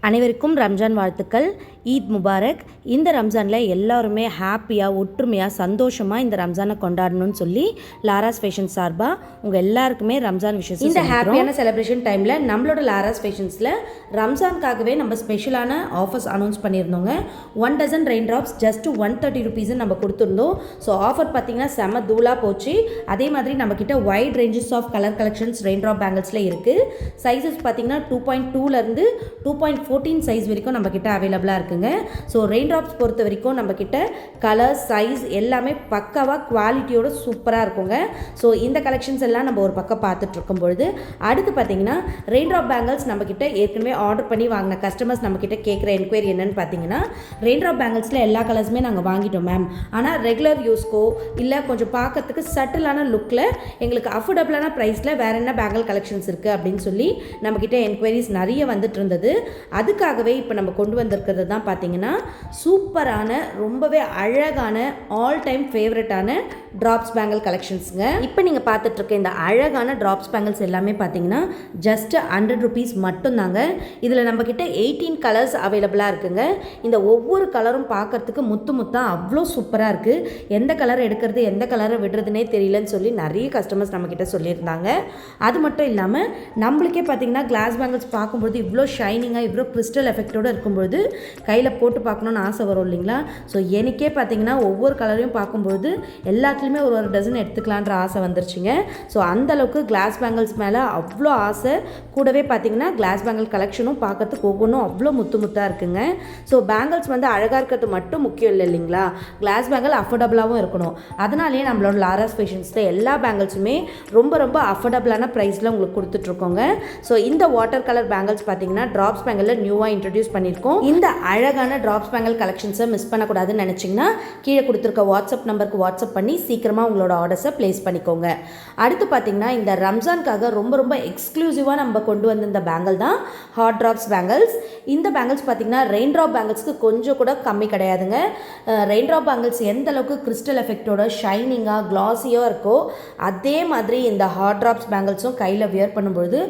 அனைவருக்கும் ரம்ஜான் வாழ்த்துக்கள். ஈத் முபாரக். இந்த ரம்ஜானில் எல்லாருமே ஹாப்பியாக ஒற்றுமையாக சந்தோஷமாக இந்த ரம்ஜானை கொண்டாடணும்னு சொல்லி லாராஸ் ஃபேஷன் சார்பாக உங்கள் எல்லாருக்குமே ரம்ஜான் விஷஸ். இந்த ஹாப்பியான செலிப்ரேஷன் டைமில் நம்மளோட லாராஸ் ஃபேஷன்ஸில் ரம்ஜானுக்காகவே நம்ம ஸ்பெஷலான ஆஃபர்ஸ் அனௌன்ஸ் பண்ணியிருந்தோங்க. 1 dozen rain drops just 130 rupees நம்ம கொடுத்துருந்தோம். ஸோ ஆஃபர் பார்த்திங்கன்னா செம தூளாக போச்சு. அதே மாதிரி நம்மக்கிட்ட wide ranges of colour collections rain drop பேங்கிள்ஸில் இருக்குது. சைஸஸ் பார்த்திங்கன்னா 2.2லேருந்து 2.14 சைஸ் வரைக்கும் நம்மக்கிட்ட அவைலபிளாக இருக்குங்க. ஸோ ரெயின் ட்ராப்ஸ் பொறுத்த வரைக்கும் நம்மக்கிட்ட கலர் சைஸ் எல்லாமே பக்காவாக குவாலிட்டியோட சூப்பராக இருக்குங்க. ஸோ இந்த கலெக்ஷன்ஸ் எல்லாம் நம்ம ஒரு பக்கம் பார்த்துட்டு இருக்கும் பொழுது அடுத்து பார்த்திங்கன்னா ரெயின் ட்ராப் பேங்கிள்ஸ் நம்மக்கிட்ட ஏற்கனவே ஆர்டர் பண்ணி வாங்கின கஸ்டமர்ஸ் நம்மக்கிட்ட கேட்குற என்கொயரி என்னென்னு பார்த்தீங்கன்னா, ரெயின் ட்ராப் பேங்கிள்ஸில் எல்லா கலர்ஸுமே நாங்கள் வாங்கிட்டோம் மேம், ஆனால் ரெகுலர் யூஸ்க்கோ இல்லை கொஞ்சம் பார்க்கறதுக்கு சட்டிலான லுக்கில் எங்களுக்கு அஃபோர்டபுளான ப்ரைஸில் வேறு என்ன பேங்கிள் கலெக்ஷன்ஸ் இருக்குது அப்படின்னு சொல்லி நம்மக்கிட்ட என்கொயரிஸ் நிறைய வந்துட்டு இருந்தது. அதுக்காகவே இப்போ நம்ம கொண்டு வந்திருக்கிறது தான் பார்த்தீங்கன்னா சூப்பரான ரொம்பவே அழகான ஆல் டைம் ஃபேவரட்டான ட்ராப்ஸ் பேங்கிள் கலெக்ஷன்ஸுங்க. இப்போ நீங்கள் பார்த்துட்ருக்க இந்த அழகான ட்ராப்ஸ் பேங்கிள்ஸ் எல்லாமே பார்த்தீங்கன்னா ஜஸ்ட் 100 ருபீஸ் மட்டும்தாங்க. இதில் நம்மக்கிட்ட 18 கலர்ஸ் அவைலபிளாக இருக்குங்க. இந்த ஒவ்வொரு கலரும் பார்க்கறதுக்கு முத்து முத்தாக அவ்வளோ சூப்பராக இருக்குது. எந்த கலர் எடுக்கிறது எந்த கலரை விடுறதுனே தெரியலன்னு சொல்லி நிறைய கஸ்டமர்ஸ் நம்மக்கிட்ட சொல்லியிருந்தாங்க. அது மட்டும் இல்லாமல் நம்மளுக்கே பார்த்தீங்கன்னா கிளாஸ் பேங்கிள்ஸ் பார்க்கும்போது இவ்வளோ ஷைனிங்காக இவ்வளோ கிறிஸ்டல் எஃபெக்டோடு இருக்கும்பொழுது கையில் போட்டு பார்க்கணுன்னு ஆசை வரும் இல்லைங்களா? ஸோ எனக்கே பார்த்தீங்கன்னா ஒவ்வொரு கலரையும் பார்க்கும்போது எல்லாத்துலேயுமே ஒரு டசன் எடுத்துக்கலான்ற ஆசை வந்துருச்சுங்க. ஸோ அந்தளவுக்கு கிளாஸ் பேங்கிள்ஸ் மேலே அவ்வளோ ஆசை. கூடவே பார்த்தீங்கன்னா கிளாஸ் பேங்கிள் கலெக்ஷனும் பார்க்கறதுக்கு ஒவ்வொன்றும் அவ்வளோ முத்து முத்தாக இருக்குங்க. ஸோ பேங்கிள்ஸ் வந்து அழகாக இருக்கிறது மட்டும் முக்கியம் இல்லை இல்லைங்களா? கிளாஸ் பேங்கிள் அஃபோர்டபுளாகவும் இருக்கணும். அதனாலேயே நம்மளோட லாராஸ் ஃபேஷன்ஸில் எல்லா பேங்கிள்ஸுமே ரொம்ப ரொம்ப அஃபோர்டபுளான ப்ரைஸில் உங்களுக்கு கொடுத்துட்ருக்கோங்க. ஸோ இந்த வாட்டர் கலர் பேங்கிள்ஸ் பார்த்தீங்கன்னா ட்ராப்ஸ் பேங்கிளில் நியூவாக இன்ட்ரடியூஸ் பண்ணியிருக்கோம். இந்த அழகான ட்ராப்ஸ் பேங்கிள் கலெக்ஷன்ஸை மிஸ் பண்ணக்கூடாதுன்னு நினச்சிங்கன்னா கீழே கொடுத்துருக்க வாட்ஸ்அப் நம்பருக்கு வாட்ஸ்அப் பண்ணி சீக்கிரமாக உங்களோட ஆர்டர்ஸை ப்ளேஸ் பண்ணிக்கோங்க. அடுத்து பார்த்தீங்கன்னா இந்த ரம்ஜானுக்காக ரொம்ப ரொம்ப எக்ஸ்க்ளூசிவாக நம்ம கொண்டு வந்த இந்த பேங்கிள் தான் ஹாட் ட்ராப்ஸ் பேங்கிள்ஸ். இந்த பேங்கிள்ஸ் பார்த்தீங்கன்னா ரெயின் ட்ராப் பேங்கிள்ஸ்க்கு கொஞ்சம் கூட கம்மி கிடையாதுங்க. ரெயின் ட்ராப் பேங்கிள்ஸ் எந்த அளவுக்கு கிறிஸ்டல் எஃபெக்டோட ஷைனிங்காக கிளாஸியாக இருக்கோ அதே மாதிரி இந்த ஹாட் ட்ராப்ஸ் பேங்கிள்ஸும் கையில் வியர் பண்ணும்பொழுது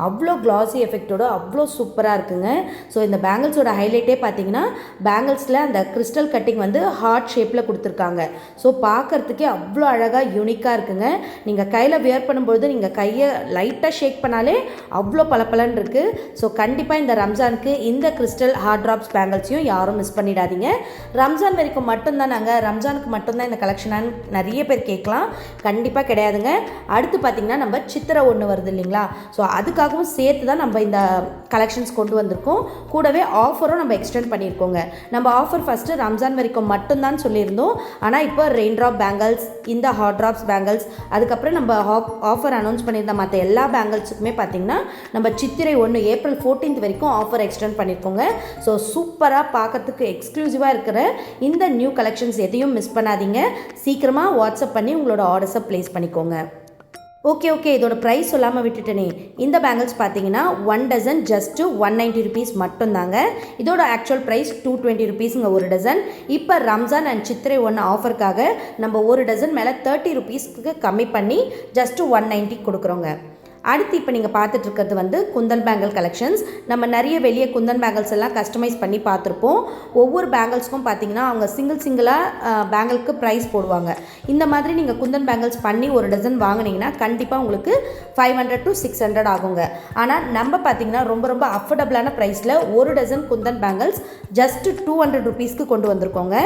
அவ்வளோ கிளாஸி எஃபெக்டோட அவ்வளோ சூப்பராக இருக்குங்க. ஸோ இந்த பேங்கிள்ஸோட ஹைலைட்டே பார்த்தீங்கன்னா பேங்கிள்ஸில் அந்த கிறிஸ்டல் கட்டிங் வந்து ஹார்ட் ஷேப்பில் கொடுத்துருக்காங்க. ஸோ பார்க்குறதுக்கே அவ்வளோ அழகாக யூனிக்காக இருக்குங்க. நீங்கள் கையில் வியர் பண்ணும்பொழுது நீங்கள் கையை லைட்டாக ஷேக் பண்ணாலே அவ்வளோ பளபளன்னு இருக்குது. ஸோ கண்டிப்பாக இந்த ரம்ஜானுக்கு இந்த கிறிஸ்டல் ஹார்ட் ட்ராப்ஸ் பேங்கிள்ஸையும் யாரும் மிஸ் பண்ணிடாதீங்க. ரம்ஜான் வரைக்கும் மட்டும்தான், நாங்கள் ரம்ஜானுக்கு மட்டும்தான் இந்த கலெக்ஷனான்னு நிறைய பேர் கேட்கலாம். கண்டிப்பாக கிடையாதுங்க. அடுத்து பார்த்திங்கன்னா நம்ம சித்திரை ஒன்று வருது இல்லைங்களா? ஸோ அதுக்காகவும் சேர்த்து தான் நம்ம இந்த கலெக்ஷன்ஸ் கொண்டு வந்திருக்கோம். கூடவே ஆஃபரும் நம்ம எக்ஸ்டெண்ட் பண்ணியிருக்கோங்க. நம்ம ஆஃபர் ஃபஸ்ட்டு ரம்ஜான் வரைக்கும் மட்டும்தான் சொல்லியிருந்தோம். ஆனால் இப்போ ரெயின் ட்ராப் பேங்கிள்ஸ், இந்த ஹாட் ட்ராப்ஸ் பேங்கிள்ஸ், அதுக்கப்புறம் நம்ம ஆஃபர் அனௌன்ஸ் பண்ணியிருந்த மற்ற எல்லா பேங்கிள்ஸுக்குமே பார்த்திங்கன்னா நம்ம சித்திரை 1 ஏப்ரல் 14 வரைக்கும் ஆஃபர் எக்ஸ்டெண்ட் பண்ணியிருக்கோங்க. ஸோ சூப்பராக பார்க்கறதுக்கு எக்ஸ்க்ளூசிவாக இருக்கிற இந்த நியூ கலெக்ஷன்ஸ் எதையும் மிஸ் பண்ணாதீங்க. சீக்கிரமாக வாட்ஸ்அப் பண்ணி உங்களோட ஆர்டர்ஸை ப்ளேஸ் பண்ணிக்கோங்க. ஓகே, இதோட ப்ரைஸ் சொல்லாமல் விட்டுட்டேனே. இந்த பேங்கிள்ஸ் பார்த்தீங்கன்னா 1 டசன் ஜஸ்ட்டு 190 ருபீஸ் மட்டும்தாங்க. இதோட ஆக்சுவல் ப்ரைஸ் 220 ருபீஸுங்க ஒரு டசன். இப்போ ரம்ஜான் அண்ட் சித்திரை 1 ஆஃபருக்காக நம்ம ஒரு டசன் மேலே 30 ருபீஸ்க்கு கம்மி பண்ணி ஜஸ்ட்டு 190 கொடுக்குறோங்க. அடுத்து இப்போ நீங்கள் பார்த்துட்ருக்கிறது வந்து குந்தன் பேங்கிள் கலெக்ஷன்ஸ். நம்ம நிறைய வெளியே குந்தன் பேங்கிள்ஸ் எல்லாம் கஸ்டமைஸ் பண்ணி பார்த்துருப்போம். ஒவ்வொரு பேங்கிள்ஸ்க்கும் பார்த்தீங்கன்னா அவங்க சிங்கிளாக பேங்கிளுக்கு ப்ரைஸ் போடுவாங்க. இந்த மாதிரி நீங்கள் குந்தன் பேங்கிள்ஸ் பண்ணி ஒரு டசன் வாங்கினீங்கன்னா கண்டிப்பாக உங்களுக்கு 500 to 600 ஆகுங்க. ஆனால் நம்ம பார்த்தீங்கன்னா ரொம்ப ரொம்ப அஃபோர்டபுளான ப்ரைஸில் ஒரு டசன் குந்தன் பேங்கிள்ஸ் ஜஸ்ட்டு 200 ருபீஸ்க்கு கொண்டு வந்திருக்கோங்க.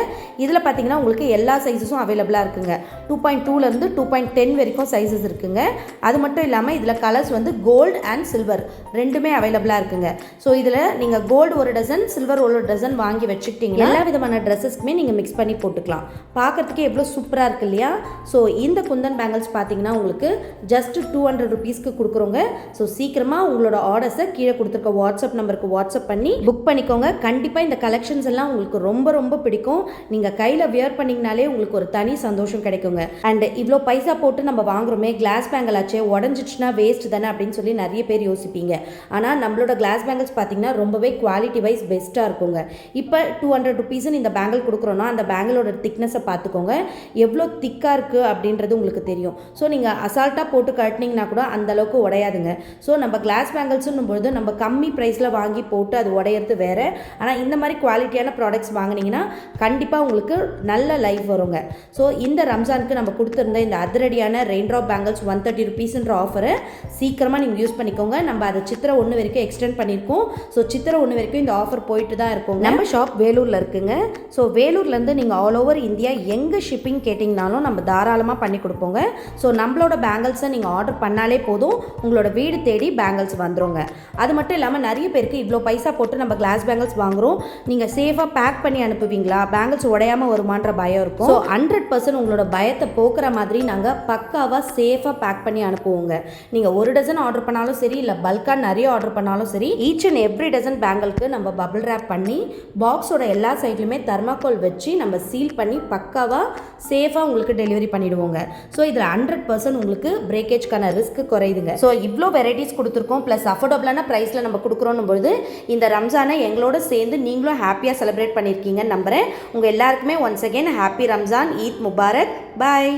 இதில் பார்த்தீங்கன்னா உங்களுக்கு எல்லா சைஸஸும் அவைலபிளாக இருக்குங்க. 2.2லேருந்து 2.10 வரைக்கும் சைஸஸ் இருக்குங்க. அது மட்டும் இல்லாமல் இதில் கலர்ஸ் வந்து கோல்டு அண்ட் சில்வர் ரெண்டுமே அவைலபிளாக இருக்குங்க. ஸோ இதில் நீங்கள் கோல்டு ஒரு டசன், சில்வர் ஒரு டசன் வாங்கி வச்சுக்கிட்டீங்கன்னா எல்லா விதமான ட்ரெஸ்ஸஸ்க்குமே நீங்கள் மிக்ஸ் பண்ணி போட்டுக்கலாம். பார்க்கறதுக்கே எவ்வளோ சூப்பராக இருக்கு இல்லையா? ஸோ இந்த குந்தன் பேங்கிள்ஸ் பார்த்தீங்கன்னா உங்களுக்கு ஜஸ்ட் 200 ருபீஸ்க்கு கொடுக்குறோங்க. ஸோ சீக்கிரமாக உங்களோட ஆர்டர்ஸை கீழே கொடுத்துருக்க வாட்ஸ்அப் நம்பருக்கு வாட்ஸ்அப் பண்ணி புக் பண்ணிக்கோங்க. கண்டிப்பாக இந்த கலெக்ஷன்ஸ் எல்லாம் உங்களுக்கு ரொம்ப ரொம்ப பிடிக்கும். நீங்கள் கையில் வியர் பண்ணிங்கனாலே உங்களுக்கு ஒரு தனி சந்தோஷம் கிடைக்குங்க. அண்ட் இவ்வளோ பைசா போட்டு நம்ம வாங்குறோமே, கிளாஸ் பேங்கிள் ஆச்சே, உடஞ்சிச்சுன்னா வேஸ்ட் தானே அப்படின்னு சொல்லி நிறைய பேர் யோசிப்பீங்க. ஆனால் நம்மளோட கிளாஸ் பேங்கிள்ஸ் பார்த்தீங்கன்னா ரொம்பவே குவாலிட்டி வைஸ் பெஸ்ட்டாக இருக்குங்க. இப்போ 200 ருபீஸ்ன்னு இந்த பேங்கிள் கொடுக்குறோன்னா அந்த பேங்கிளோட திக்னஸை பார்த்துக்கோங்க, எவ்வளோ திக்காக இருக்குது அப்படின்றது உங்களுக்கு தெரியும். ஸோ நீங்கள் அசால்ட்டாக போட்டு கட்டினீங்கன்னா கூட அந்தளவுக்கு உடையாதுங்க. ஸோ நம்ம கிளாஸ் பேங்கிள்ஸுன்னும் பொழுது நம்ம கம்மி ப்ரைஸில் வாங்கி போட்டு அது உடையிறது வேறு. ஆனால் இந்த மாதிரி குவாலிட்டியான ப்ராடக்ட்ஸ் வாங்கினீங்கன்னா கண்டிப்பாக உங்களுக்கு நல்ல லைஃப் வருங்க. ஸோ இந்த ரம்ஜானுக்கு நம்ம கொடுத்துருந்த இந்த அதிரடியான ரெயின்ட்ராப் பேங்கிள்ஸ் 130 ருபீஸ்ன்ற ஆஃபரை சீக்கிரமாக நீங்கள் யூஸ் பண்ணிக்கோங்க. நம்ம அதை சித்திரை 1 வரைக்கும் எக்ஸ்டெண்ட் பண்ணியிருக்கோம். ஸோ சித்திரை 1 வரைக்கும் இந்த ஆஃபர் போயிட்டு தான் இருக்கும். நம்ம ஷாப் வேலூரில் இருக்குங்க. ஸோ வேலூர்லேருந்து நீங்கள் ஆல் ஓவர் இந்தியா எங்கே ஷிப்பிங் கேட்டிங்கனாலும் நம்ம தாராளமாக பண்ணி கொடுப்போங்க. ஸோ நம்மளோட பேங்கிள்ஸை நீங்கள் ஆர்டர் பண்ணாலே போதும், உங்களோட வீடு தேடி பேங்கிள்ஸ் வந்துருங்க. அது மட்டும் இல்லாமல் நிறைய பேருக்கு இவ்வளோ பைசா போட்டு நம்ம கிளாஸ் பேங்கிள்ஸ் வாங்குகிறோம், நீங்கள் சேஃபாக பேக் பண்ணி அனுப்புவீங்களா, பேங்கிள்ஸ் உடையாமல் வருமான்ற பயம் இருக்கும். ஸோ 100% உங்களோட பயத்தை போக்குற மாதிரி நாங்கள் பக்காவாக சேஃபாக பேக் பண்ணி அனுப்புவோங்க. நீங்கள் 1 டசன் ஆர்டர் பண்ணாலும் சரி, இல்லை பல்காக நிறைய ஆர்டர் பண்ணாலும் சரி, ஈச் அண்ட் எவ்ரி டசன் பேங்கிளுக்கு நம்ம பபிள் ரேப் பண்ணி பாக்ஸோட எல்லா சைட்லையுமே தர்மாக்கோல் வச்சு நம்ம சீல் பண்ணி பக்காவாக சேஃபாக உங்களுக்கு டெலிவரி பண்ணிவிடுவோங்க. ஸோ இதில் 100% உங்களுக்கு பிரேக்கேஜ்க்கான ரிஸ்க் குறையுதுங்க. ஸோ இவ்வளோ வெரைட்டிஸ் கொடுத்துருக்கோம், ப்ளஸ் அஃபோர்டபுளான ப்ரைஸில் நம்ம கொடுக்குறோன்னும் பொழுது இந்த ரம்ஜானை எங்களோட சேர்ந்து நீங்களும் ஹாப்பியாக செலிப்ரேட் பண்ணியிருக்கீங்கன்னு நம்புகிறேன். உங்கள் எல்லாருக்குமே once again happy Ramzan, Eid Mubarak. பாய்.